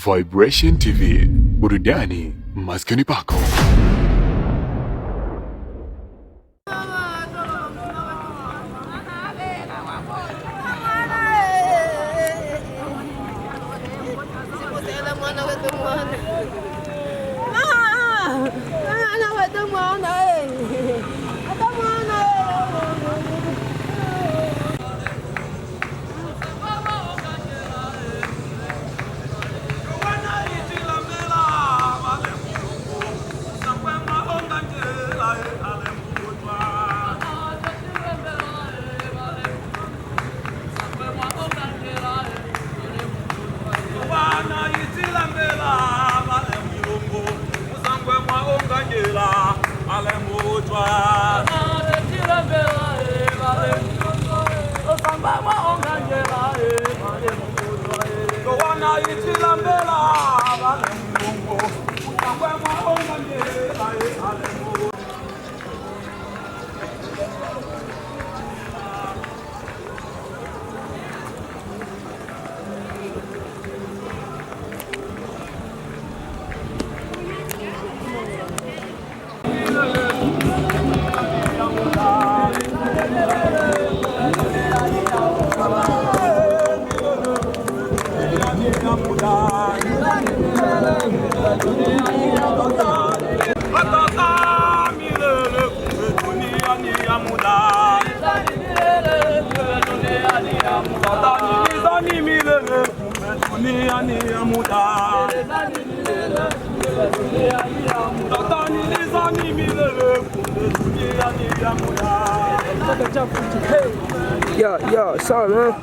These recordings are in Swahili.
Vibration TV, burudani maskani pako. Yo, sorry, man.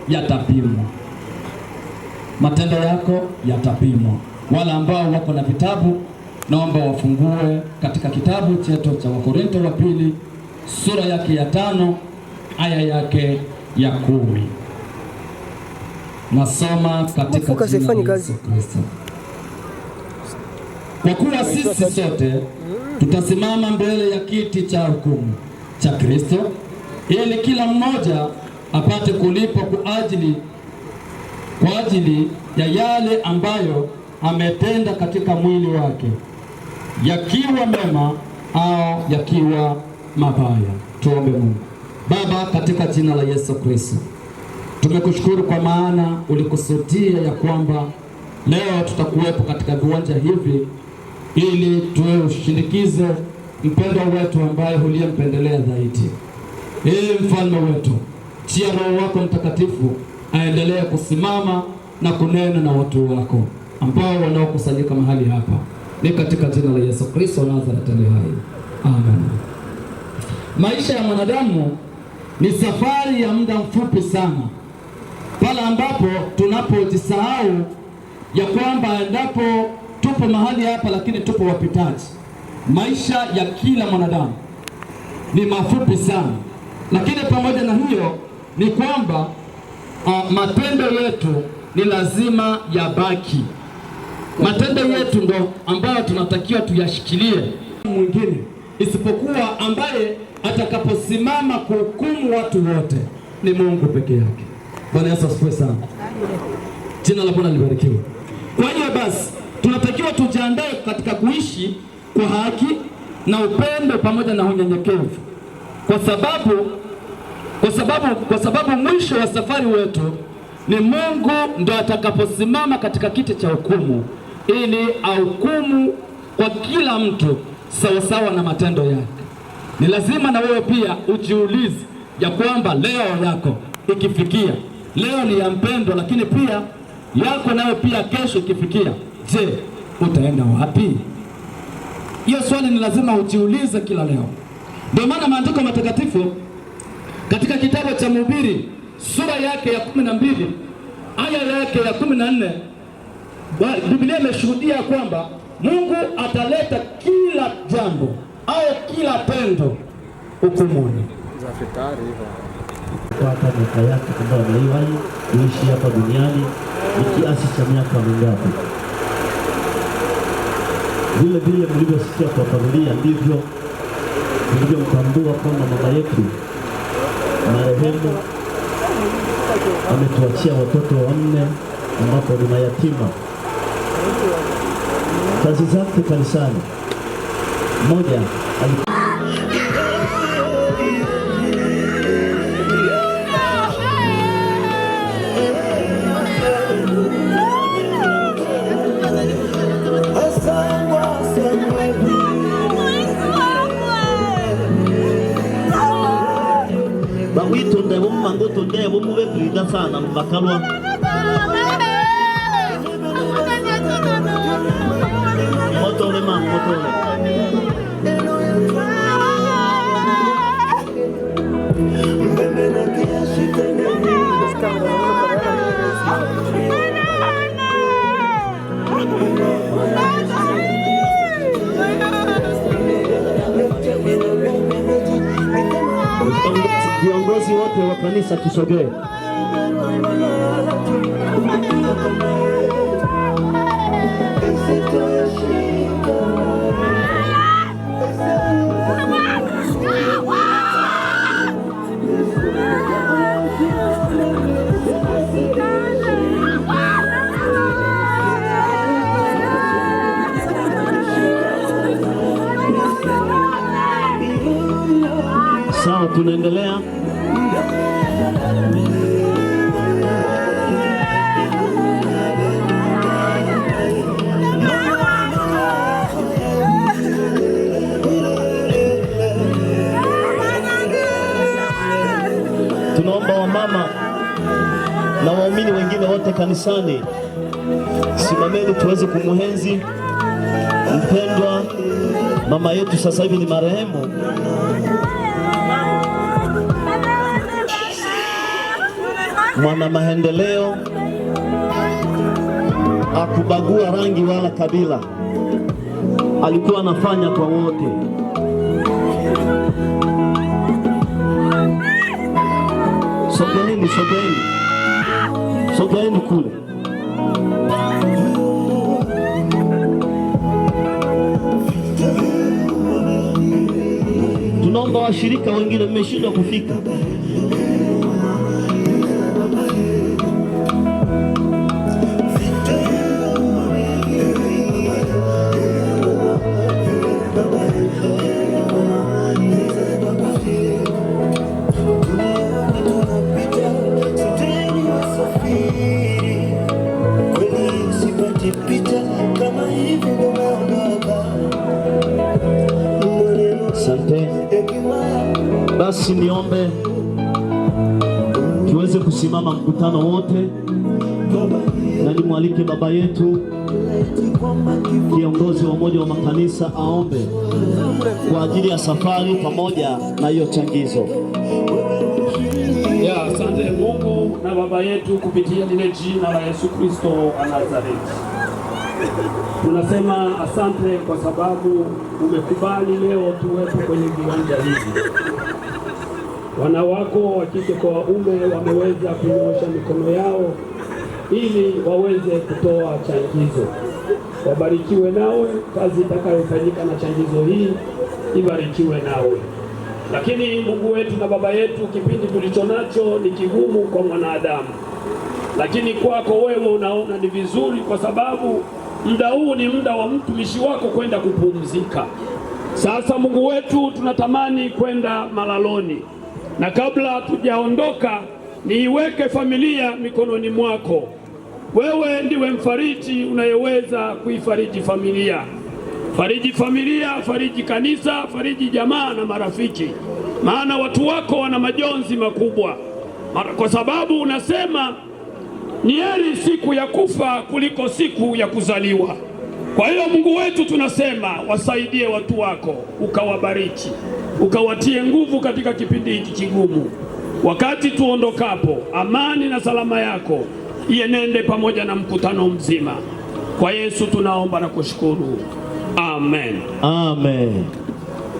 Yatapimwa. Matendo yako yatapimwa. Wale ambao wako na vitabu naomba wafungue katika kitabu chetu cha Wakorintho wa pili sura yake ya 5 aya yake ya 10. Nasoma katika jina la Yesu Kristo. Kwa kuwa sisi sote tutasimama mbele ya kiti cha hukumu cha Kristo, ili kila mmoja apate kulipwa kwa ajili ya yale ambayo ametenda katika mwili wake, yakiwa mema au yakiwa mabaya. Tuombe. Mungu Baba, katika jina la Yesu Kristo, tumekushukuru kwa maana ulikusudia ya kwamba leo tutakuwepo katika viwanja hivi ili tuushindikize mpendwa wetu ambaye uliyempendelea zaidi. Mfalme wetu, chia Roho wako Mtakatifu aendelee kusimama na kunena na watu wako ambao wanaokusanyika mahali hapa. Ni katika jina la Yesu Kristo Nazareti aliye hai. Amen. Maisha ya mwanadamu ni safari ya muda mfupi sana, pale ambapo tunapojisahau ya kwamba endapo tupo mahali hapa lakini tupo wapitaji. Maisha ya kila mwanadamu ni mafupi sana, lakini pamoja na hiyo ni kwamba matendo yetu ni lazima yabaki. Matendo yetu ndo ambayo tunatakiwa tuyashikilie. Mwingine isipokuwa ambaye atakaposimama kuhukumu watu wote ni Mungu peke yake. Bwana Yesu asifiwe sana. Jina la Bwana libarikiwe. Kwa hiyo basi tunatakiwa tujiandae katika kuishi kwa haki na upendo pamoja na unyenyekevu, kwa sababu mwisho wa safari wetu ni Mungu ndo atakaposimama katika kiti cha hukumu ili ahukumu kwa kila mtu sawasawa na matendo yake. Ni lazima na wewe pia ujiulize ya kwamba leo yako ikifikia, leo ni ya mpendwa, lakini pia yako nayo pia kesho ikifikia, je, utaenda wapi? Hiyo swali ni lazima ujiulize kila leo. Ndio maana maandiko matakatifu katika kitabu cha Mhubiri sura yake ya 12 aya yake ya 14, Biblia imeshuhudia kwamba Mungu ataleta kila jambo au kila tendo hukumuni. Kwa miaka yake ambayo ameiwahi kuishi hapa duniani ni kiasi cha miaka mingapi? Vile vile mlivyosikia kwa familia ndivyo mlivyomtambua kwamba mama yetu marehemu ametuachia watoto 4 ambapo ni mayatima. Kazi zake kanisani, mmoja bawitonde bomumango tonde bomube kuida sana bakalwa motole man motole viongozi wote wa kanisa tusogee. Sawa, tunaendelea. Tunaomba wamama na waumini wengine wote kanisani, simameni tuweze kumuenzi mpendwa mama yetu, sasa hivi ni marehemu. Mwana maendeleo, akubagua rangi wala kabila, alikuwa anafanya kwa wote. Sogeeni, sogeeni, sogeeni kule. Tunaomba washirika wengine mmeshindwa kufika. Asante. Basi niombe tuweze kusimama mkutano wote, na nimwalike baba yetu kiongozi wa umoja wa makanisa aombe kwa ajili ya safari pamoja na hiyo changizo. Asante Mungu na baba yetu, kupitia lile jina la Yesu Kristo wa Nazareti. Tunasema asante kwa sababu umekubali leo tuwepo kwenye viwanja hivi. Wana wako wa kike kwa waume wameweza kunyosha mikono yao ili waweze kutoa changizo. Wabarikiwe nawe, kazi itakayofanyika na changizo hii ibarikiwe nawe. Lakini Mungu wetu na baba yetu, kipindi tulicho nacho ni kigumu kwa mwanadamu, lakini kwako wewe unaona ni vizuri, kwa sababu muda huu ni muda wa mtumishi wako kwenda kupumzika. Sasa Mungu wetu, tunatamani kwenda malaloni, na kabla tujaondoka, niiweke familia mikononi mwako. Wewe ndiwe mfariji unayeweza kuifariji familia. Fariji familia, fariji kanisa, fariji jamaa na marafiki, maana watu wako wana majonzi makubwa, kwa sababu unasema ni heri siku ya kufa kuliko siku ya kuzaliwa. Kwa hiyo Mungu wetu, tunasema wasaidie watu wako, ukawabariki, ukawatie nguvu katika kipindi hiki kigumu. Wakati tuondokapo, amani na salama yako ienende pamoja na mkutano mzima. Kwa Yesu tunaomba na kushukuru. Amen. Amen.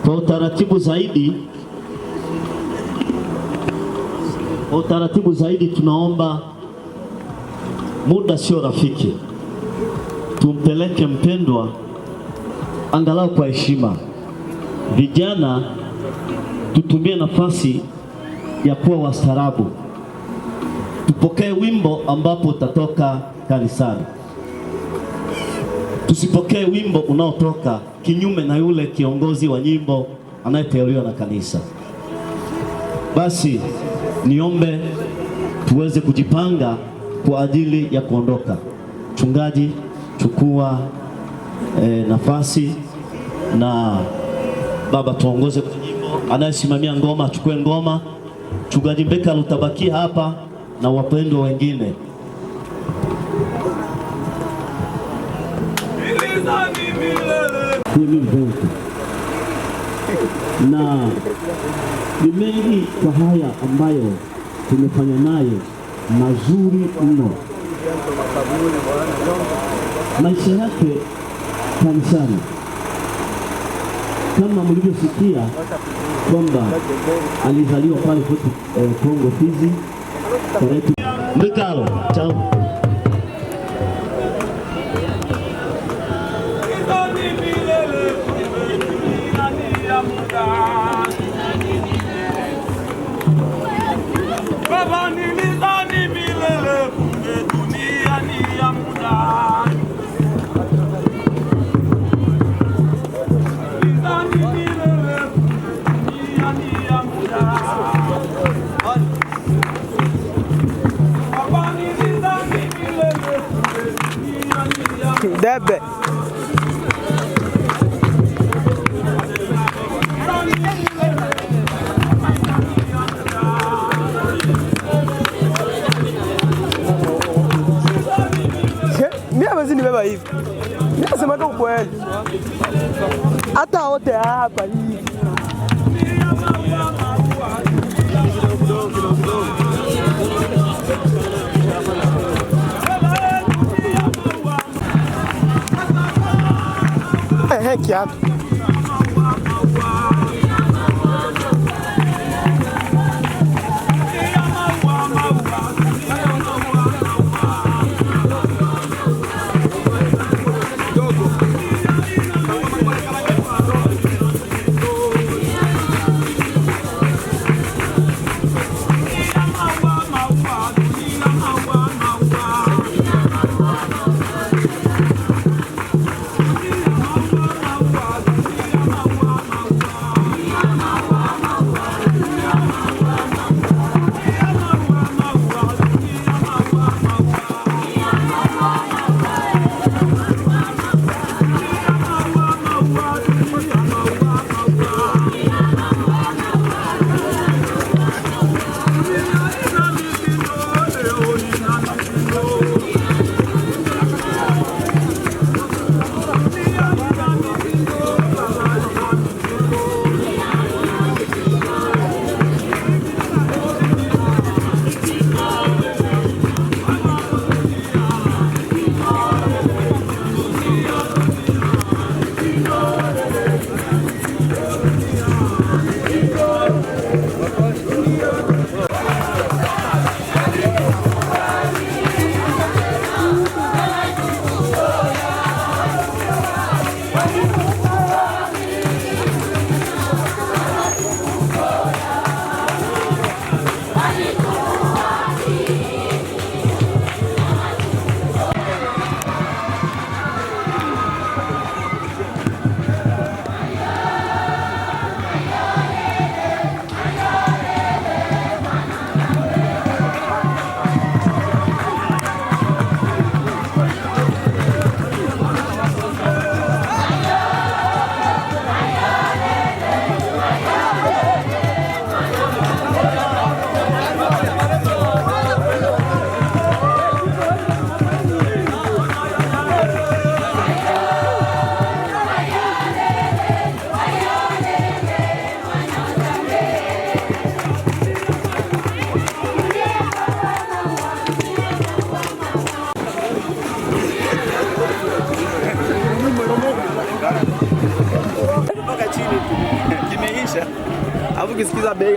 Kwa utaratibu zaidi tunaomba, muda sio rafiki, tumpeleke mpendwa angalau kwa heshima. Vijana tutumie nafasi ya kuwa wastaarabu, tupokee wimbo ambapo utatoka kanisani, tusipokee wimbo unaotoka kinyume na yule kiongozi wa nyimbo anayeteuliwa na kanisa. Basi niombe tuweze kujipanga kwa ajili ya kuondoka. Mchungaji, chukua nafasi, na baba tuongoze kwa nyimbo. Anayesimamia ngoma achukue ngoma. Mchungaji Mbeka utabakia hapa na wapendwa wengine. Na ni mengi kwa haya ambayo tumefanya naye, mazuri mno. Maisha yake kanisani, kama mlivyosikia kwamba alizaliwa pale kwetu Kongo Fizi. Mbekalo chao. Debe. Mimi basi nimebeba hivi. Nasema tu kweli. Hata wote hapa hivi. Kiatu. Wow.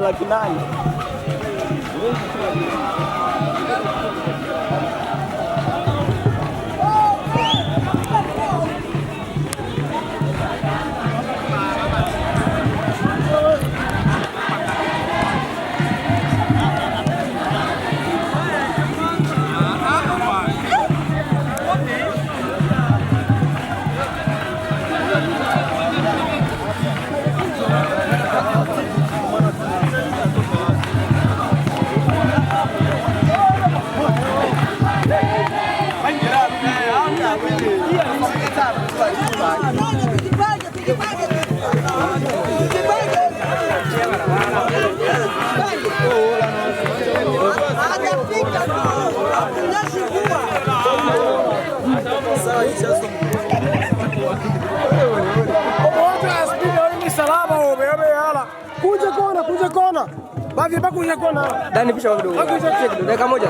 800,000. Kuja kona. Bagi kuja kona. Dani pisha kidogo. Dakika moja.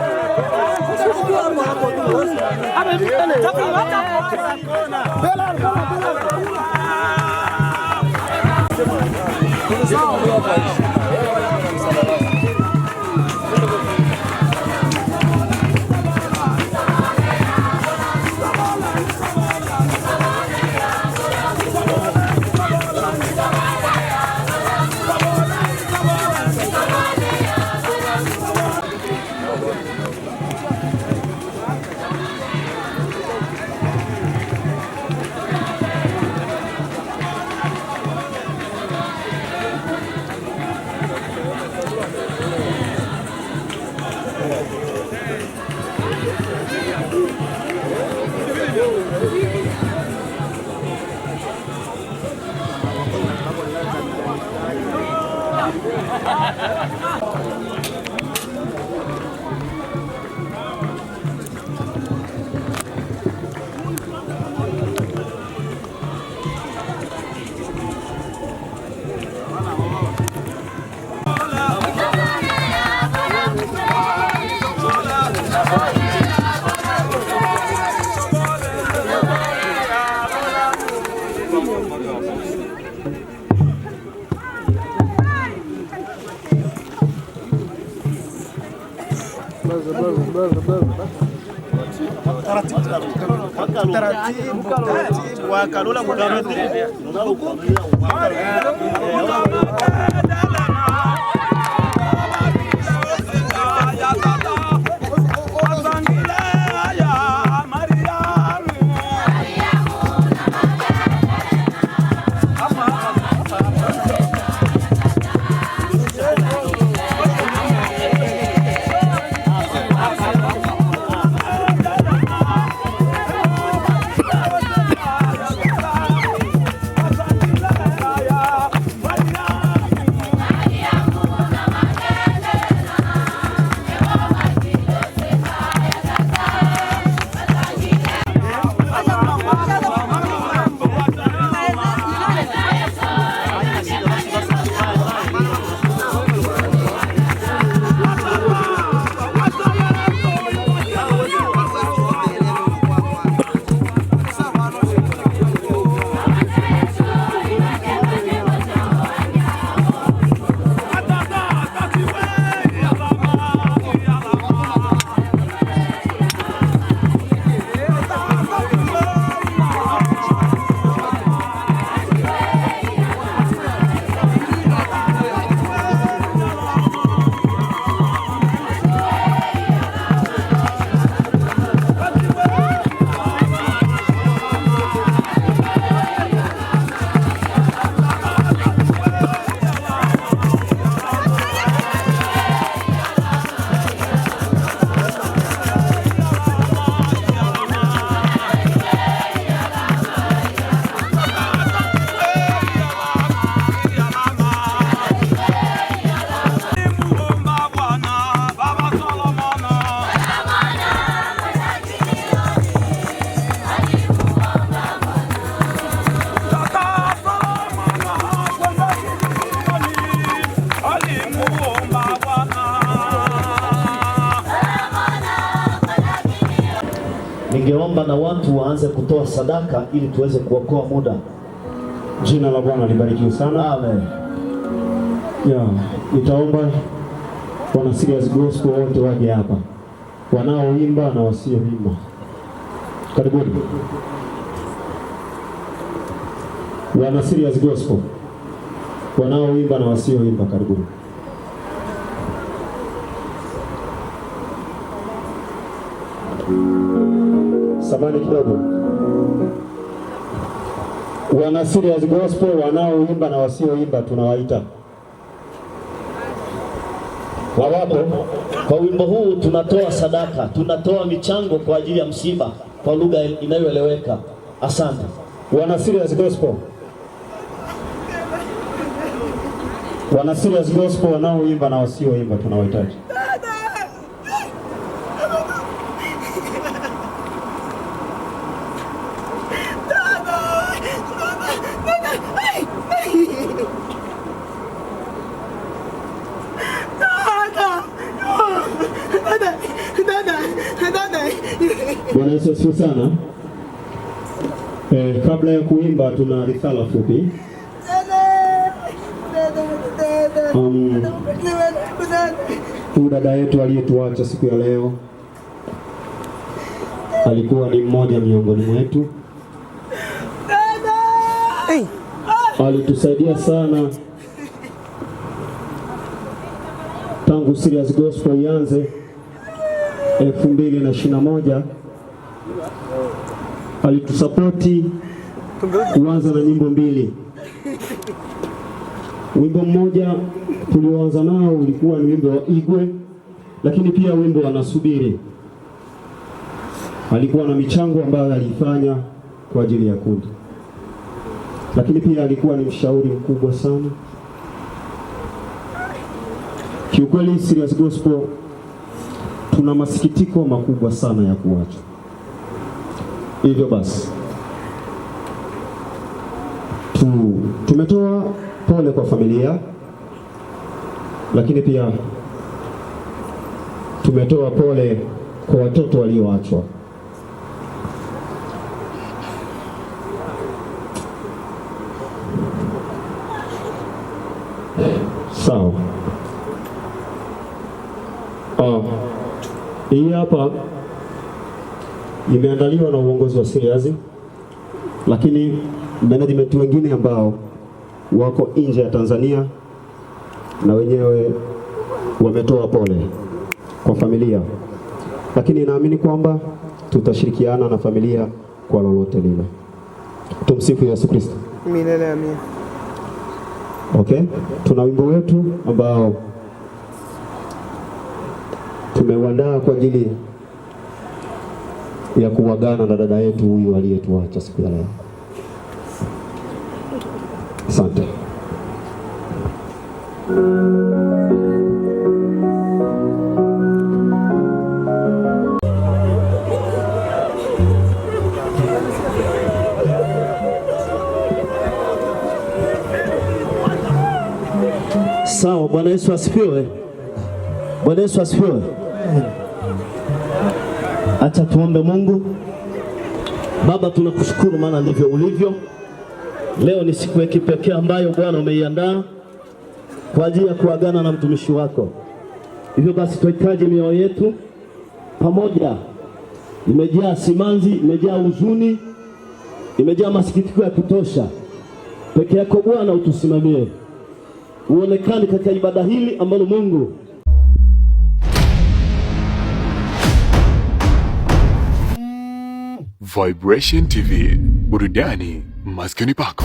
Ningeomba na watu waanze kutoa sadaka ili tuweze kuokoa muda. Jina la Bwana libarikiwe sana. Amen. Nitaomba wana Serious Gospel wote waje hapa, wanaoimba na wasioimba. Karibuni wana Serious Gospel, wanaoimba na wasioimba, karibuni. Samani kidogo. Wana Serious Gospel wanaoimba na wasioimba tunawaita. Wawapo. Kwa wimbo huu tunatoa sadaka, tunatoa michango kwa ajili ya msiba kwa lugha inayoeleweka. Asante. Wana Serious Gospel. Wana Serious Gospel wanaoimba na wasioimba tunawahitaji. Bwana Yesu asifiwe sana. Kabla ya kuimba tuna risala fupi. Huyu dada yetu aliyetuacha siku ya leo alikuwa ni mmoja miongoni mwetu. Alitusaidia sana tangu Serious Gospel ianze 2021. Alitusapoti kuanza na nyimbo mbili. Wimbo mmoja tulioanza nao ulikuwa ni wimbo wa Igwe, lakini pia wimbo wa Nasubiri. Alikuwa na michango ambayo alifanya kwa ajili ya kundi, lakini pia alikuwa ni mshauri mkubwa sana. Kiukweli Serious Gospel tuna masikitiko makubwa sana ya kuacha. Hivyo basi tumetoa pole kwa familia, lakini pia tumetoa pole kwa watoto walioachwa. Sawa. Hii hapa imeandaliwa na uongozi wa Serious, lakini management wengine ambao wako nje ya Tanzania na wenyewe wametoa pole kwa familia, lakini naamini kwamba tutashirikiana na familia kwa lolote lile. Tumsifu Yesu Kristo. Milele amina. Okay, tuna wimbo wetu ambao tumeuandaa kwa ajili ya kuagana na dada yetu huyu aliyetuacha siku ya leo. Asante. Sawa, Bwana Yesu asifiwe. Bwana Yesu asifiwe. Acha tuombe Mungu. Baba, tunakushukuru maana ndivyo ulivyo. Leo ni siku ya kipekee ambayo Bwana umeiandaa kwa ajili ya kuagana na mtumishi wako. Hivyo basi tuhitaji mioyo yetu pamoja imejaa simanzi, imejaa huzuni, imejaa masikitiko ya kutosha. Peke yako Bwana utusimamie. Uonekane katika ibada hili ambalo Mungu Vibration TV, burudani maskani pako.